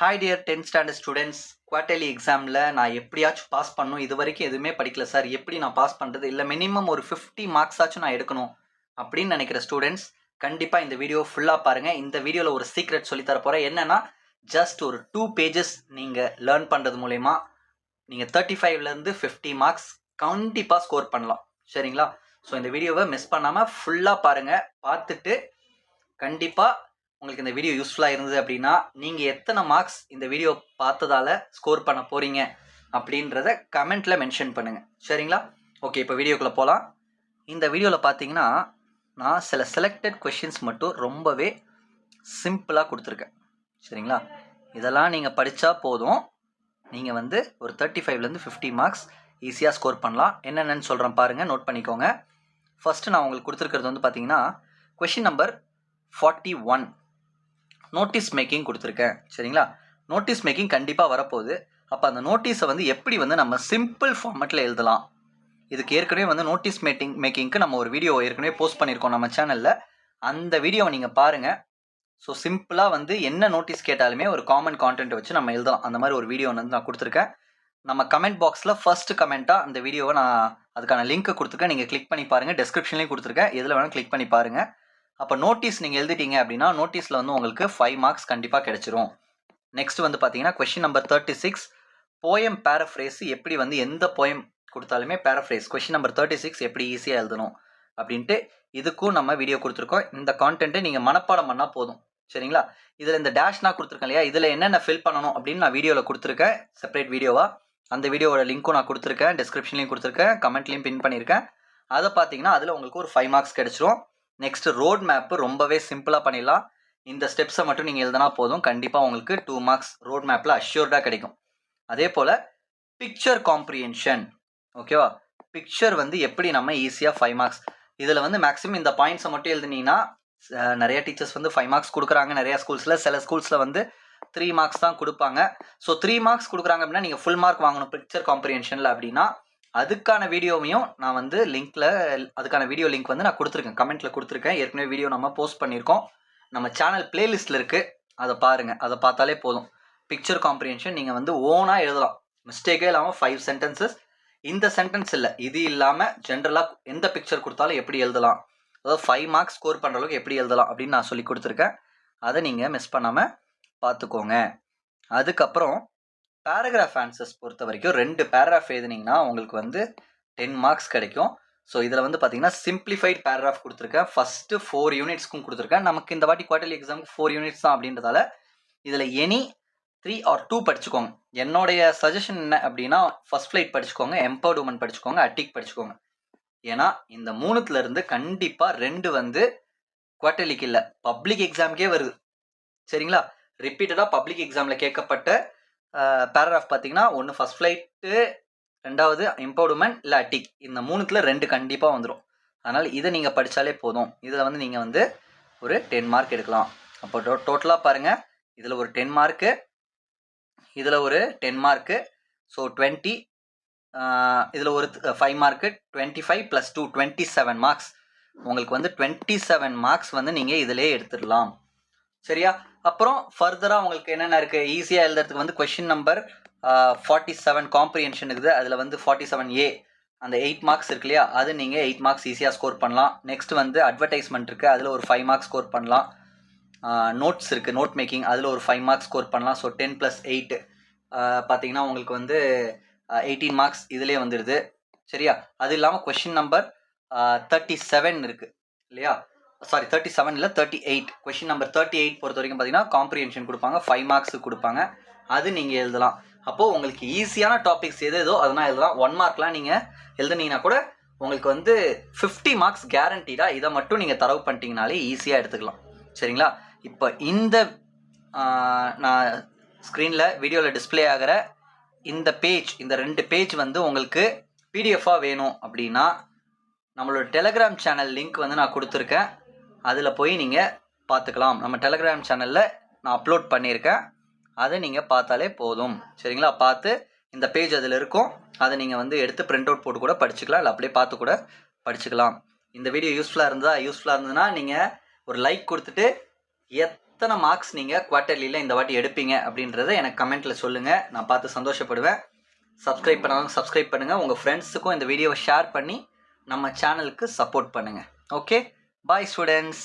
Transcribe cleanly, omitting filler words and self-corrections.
Hi dear 10th standard students. Quarterly எக்ஸாமில் நான் எப்படியாச்சும் பாஸ் பண்ணணும், இது வரைக்கும் எதுவுமே படிக்கல சார், எப்படி நான் பாஸ் பண்ணுறது, இல்லை மினிமம் ஒரு 50 மார்க்ஸ் ஆச்சும் நான் எடுக்கணும் அப்படின்னு நினைக்கிற ஸ்டூடெண்ட்ஸ் கண்டிப்பாக இந்த வீடியோ ஃபுல்லாக பாருங்கள். இந்த வீடியோவில் ஒரு சீக்ரெட் சொல்லித்தர போகிறேன். என்னென்னா, ஜஸ்ட் ஒரு 2 பேஜஸ் நீங்கள் லேர்ன் பண்ணுறது மூலயமா நீங்கள் 35லேருந்து 50 மார்க்ஸ் கண்டிப்பாக ஸ்கோர் பண்ணலாம். சரிங்களா? ஸோ இந்த வீடியோவை மிஸ் பண்ணாமல் ஃபுல்லாக பாருங்கள். பார்த்துட்டு கண்டிப்பாக உங்களுக்கு இந்த வீடியோ யூஸ்ஃபுல்லாக இருந்தது அப்படின்னா, நீங்கள் எத்தனை மார்க்ஸ் இந்த வீடியோ பார்த்ததால ஸ்கோர் பண்ண போகிறீங்க அப்படின்றத கமெண்ட்டில் மென்ஷன் பண்ணுங்கள். சரிங்களா? ஓகே, இப்போ வீடியோக்குள்ளே போகலாம். இந்த வீடியோவில் பார்த்தீங்கன்னா, நான் சில செலக்டட் கொஷின்ஸ் மட்டும் ரொம்பவே சிம்பிளாக கொடுத்துருக்கேன். சரிங்களா? இதெல்லாம் நீங்கள் படித்தா போதும், நீங்கள் வந்து ஒரு 35லேருந்து 50 மார்க்ஸ் ஈஸியாக ஸ்கோர் பண்ணலாம். என்னென்னு சொல்கிறேன் பாருங்கள், நோட் பண்ணிக்கோங்க. ஃபஸ்ட்டு நான் உங்களுக்கு கொடுத்துருக்கிறது வந்து பார்த்தீங்கன்னா, கொஷின் நம்பர் 41 நோட்டீஸ் மேக்கிங் கொடுத்துருக்கேன். சரிங்களா? நோட்டீஸ் மேக்கிங் கண்டிப்பாக வரப்போகுது. அப்போ அந்த நோட்டீஸை வந்து எப்படி வந்து நம்ம சிம்பிள் ஃபார்மேட்டில் எழுதலாம், இதுக்கு ஏற்கனவே வந்து நோட்டீஸ் மேக்கிங்க்கு நம்ம ஒரு வீடியோ ஏற்கனவே போஸ்ட் பண்ணியிருக்கோம் நம்ம சேனலில். அந்த வீடியோவை நீங்கள் பாருங்கள். ஸோ சிம்பிளாக வந்து என்ன நோட்டீஸ் கேட்டாலுமே ஒரு காமன் கான்டென்ட் வச்சு நம்ம எழுதலாம். அந்த மாதிரி ஒரு வீடியோ வந்து நான் கொடுத்துருக்கேன். நம்ம கமெண்ட் பாக்ஸில் ஃபர்ஸ்ட் கமெண்ட்டாக அந்த வீடியோவை நான் அதுக்கான லிங்க்கை கொடுத்துருக்கேன். நீங்கள் கிளிக் பண்ணி பாருங்கள். டிஸ்கிரிப்ஷன்லேயும் கொடுத்துருக்கேன், எதில் வேணாலும் கிளிக் பண்ணி பாருங்கள். அப்போ நோட்டீஸ் நீங்கள் எழுதிட்டீங்க அப்படின்னா, நோட்டீஸில் வந்து உங்களுக்கு 5 மார்க்ஸ் கண்டிப்பாக கிடைச்சிரும். நெக்ஸ்ட் வந்து பார்த்தீங்கன்னா, கொஷின் நம்பர் 36 போயம் பேரஃப்ரேஸ் எப்படி வந்து எந்த போயம் கொடுத்தாலுமே பேரஃப்ரேஸ் கொஷின் நம்பர் 36 எப்படி ஈஸியாக எழுதணும் அப்படின்ட்டு இதுக்கும் நம்ம வீடியோ கொடுத்துருக்கோம். இந்த கான்டென்ட்டை நீங்கள் மனப்பாடம் பண்ணால் போதும். சரிங்களா? இதில் இந்த டேஷ்னா கொடுத்துருக்கேன் இல்லையா, இதில் என்னென்ன ஃபில் பண்ணணும் அப்படின்னு நான் வீடியோவில் கொடுத்துருக்கேன், செப்பரேட் வீடியோவாக. அந்த வீடியோவோட லிங்க்கும் நான் கொடுத்துருக்கேன், டிஸ்கிரிப்ஷன்லையும் கொடுத்துருக்கேன், கமெண்ட்லையும் பின் பண்ணியிருக்கேன். அதை பார்த்தீங்கன்னா அதில் உங்களுக்கு ஒரு 5 மார்க்ஸ் கிடைச்சிரும். நெக்ஸ்ட் ரோட் மேப்பு ரொம்பவே சிம்பிளாக பண்ணிடலாம். இந்த ஸ்டெப்ஸை மட்டும் நீங்கள் எழுதினா போதும், கண்டிப்பாக உங்களுக்கு 2 மார்க்ஸ் ரோட் மேப்பில் அஷ்யூர்டாக கிடைக்கும். அதே போல் பிக்சர் காம்ப்ரிஹென்ஷன், ஓகேவா? பிக்சர் வந்து எப்படி நம்ம ஈஸியாக 5 மார்க்ஸ், இதில் வந்து மேக்ஸிமம் இந்த பாயிண்ட்ஸை மட்டும் எழுதுனீங்கன்னா, நிறைய டீச்சர்ஸ் வந்து 5 மார்க்ஸ் கொடுக்குறாங்க நிறையா ஸ்கூல்ஸில். சில ஸ்கூல்ஸில் வந்து 3 மார்க்ஸ் தான் கொடுப்பாங்க. ஸோ 3 மார்க்ஸ் கொடுக்குறாங்க அப்படின்னா நீங்கள் ஃபுல் மார்க் வாங்கணும் பிக்சர் காம்ப்ரிஹென்ஷனில் அப்படின்னா, அதுக்கான வீடியோவையும் நான் வந்து லிங்க்கில் அதுக்கான வீடியோ லிங்க் வந்து நான் கொடுத்துருக்கேன், கமெண்ட்டில் கொடுத்துருக்கேன். ஏற்கனவே வீடியோ நம்ம போஸ்ட் பண்ணியிருக்கோம், நம்ம சேனல் பிளேலிஸ்ட்டில் இருக்குது, அதை பாருங்கள். அதை பார்த்தாலே போதும். பிக்சர் காம்ப்ரிஹென்ஷன் நீங்கள் வந்து ஓனாக எழுதலாம், மிஸ்டேக்கே இல்லாமல் 5 சென்டென்சஸ். இந்த சென்டென்ஸ் இல்லை, இது இல்லாமல் ஜென்ரலாக எந்த பிக்சர் கொடுத்தாலும் எப்படி எழுதலாம், அதாவது 5 மார்க்ஸ் ஸ்கோர் பண்ணுற அளவுக்கு எப்படி எழுதலாம் அப்படின்னு நான் சொல்லி கொடுத்துருக்கேன். அதை நீங்கள் மிஸ் பண்ணாமல் பார்த்துக்கோங்க. அதுக்கப்புறம் பேராகிராஃப் ஆன்சர்ஸ் பொறுத்த வரைக்கும் 2 பேராகிராஃப் எழுதினீங்கன்னா உங்களுக்கு வந்து 10 மார்க்ஸ் கிடைக்கும். ஸோ இதில் வந்து பார்த்தீங்கன்னா சிம்பிளிஃபைட் பேராகிராஃப் கொடுத்துருக்கேன். ஃபஸ்ட்டு 4 யூனிட்ஸ்க்கும் கொடுத்துருக்கேன். நமக்கு இந்த வாட்டி குவார்டர்லி எக்ஸாமுக்கு 4 யூனிட்ஸ் தான் அப்படின்றதால இதில் எனி 3 or 2 படிச்சுக்கோங்க. என்னுடைய சஜஷன் என்ன அப்படின்னா, ஃபர்ஸ்ட் ஃப்ளைட் படிச்சுக்கோங்க, எம்பவர்ட் உமன் படிச்சுக்கோங்க, அட்டிக் படிச்சுக்கோங்க. ஏன்னா இந்த 3த்துலேருந்து கண்டிப்பாக 2 வந்து குவார்டர்லிக்கு இல்லை, பப்ளிக் எக்ஸாமுக்கே வருது. சரிங்களா? ரிப்பீட்டடாக பப்ளிக் எக்ஸாமில் கேட்கப்பட்ட பேராகிராஃப் பார்த்தீங்கன்னா, ஒன்று ஃபர்ஸ்ட் ஃப்ளைட்டு, ரெண்டாவது எம்பவர்ட் உமன், இல்லை அட்டிக். இந்த 3த்துல 2 கண்டிப்பாக வந்துடும். அதனால் இதை நீங்கள் படித்தாலே போதும். இதில் வந்து நீங்கள் வந்து ஒரு 10 மார்க் எடுக்கலாம். அப்போ டோட்டலாக பாருங்கள், இதில் ஒரு 10 மார்க்கு, இதில் ஒரு 10 மார்க்கு, ஸோ 20, இதில் ஒரு 5 மார்க்கு, 25 + 2 27 மார்க்ஸ். உங்களுக்கு வந்து 27 மார்க்ஸ் வந்து நீங்கள் இதிலே எடுத்துடலாம். சரியா? அப்புறம் ஃபர்தராக உங்களுக்கு என்னென்ன இருக்குது ஈஸியாக எழுதுறதுக்கு வந்து கொஷின் நம்பர் 47 காம்ப்ரிஹென்ஷன் இருக்குது. அதில் வந்து 47A அந்த 8 மார்க்ஸ் இருக்கு இல்லையா, அது நீங்கள் 8 மார்க்ஸ் ஈஸியாக ஸ்கோர் பண்ணலாம். நெக்ஸ்ட் வந்து அட்வர்டைஸ்மெண்ட் இருக்குது, அதில் ஒரு 5 மார்க்ஸ் ஸ்கோர் பண்ணலாம். நோட்ஸ் இருக்குது, நோட் மேக்கிங், அதில் ஒரு 5 மார்க்ஸ் ஸ்கோர் பண்ணலாம். ஸோ 10 + 8 பார்த்தீங்கன்னா உங்களுக்கு வந்து 18 மார்க்ஸ் இதிலே வந்துடுது. சரியா? அது இல்லாமல் கொஷின் நம்பர் 37 இருக்குது இல்லையா, சாரி 37 இல்லை 38. கொஷின் நம்பர் 38 பொறுத்த வரைக்கும் பார்த்தீங்கன்னா காம்ப்ரிஹென்ஷன் கொடுப்பாங்க, 5 மார்க்ஸ் கொடுப்பாங்க, அது நீங்கள் எழுதலாம். அப்போது உங்களுக்கு ஈஸியான டாபிக்ஸ் எதோ அதெல்லாம் எழுதலாம். 1 மார்க்லாம் நீங்கள் எழுதுனீங்கன்னா கூட உங்களுக்கு வந்து 50 மார்க்ஸ் கேரண்டீடாக. இதை மட்டும் நீங்கள் தரவு பண்ணிட்டீங்கனாலே ஈஸியாக எடுத்துக்கலாம். சரிங்களா? இப்போ இந்த நான் ஸ்க்ரீனில் வீடியோவில் டிஸ்பிளே ஆகிற இந்த பேஜ், இந்த 2 பேஜ் வந்து உங்களுக்கு பிடிஎஃபாக வேணும் அப்படின்னா, நம்மளோட டெலகிராம் சேனல் லிங்க் வந்து நான் கொடுத்துருக்கேன், அதில் போய் நீங்கள் பார்த்துக்கலாம். நம்ம டெலகிராம் சேனலில் நான் அப்லோட் பண்ணியிருக்கேன், அதை நீங்கள் பார்த்தாலே போதும். சரிங்களா? பார்த்து இந்த பேஜ் அதில் இருக்கும், அதை நீங்கள் வந்து எடுத்து பிரிண்ட் அவுட் போட்டு கூட படிச்சுக்கலாம், இல்லை அப்படியே பார்த்து கூட படிச்சுக்கலாம். இந்த வீடியோ யூஸ்ஃபுல்லாக இருந்ததுன்னா நீங்கள் ஒரு லைக் கொடுத்துட்டு எத்தனை மார்க்ஸ் நீங்கள் குவார்ட்டர்லியில் இந்த வாட்டி எடுப்பீங்க அப்படின்றத எனக்கு கமெண்ட்டில் சொல்லுங்கள். நான் பார்த்து சந்தோஷப்படுவேன். சப்ஸ்கிரைப் பண்ணாலும் சப்ஸ்கிரைப் பண்ணுங்கள். உங்கள் ஃப்ரெண்ட்ஸுக்கும் இந்த வீடியோவை ஷேர் பண்ணி நம்ம சேனலுக்கு சப்போர்ட் பண்ணுங்கள். ஓகே, பாய் ஸ்டூடெண்ட்ஸ்.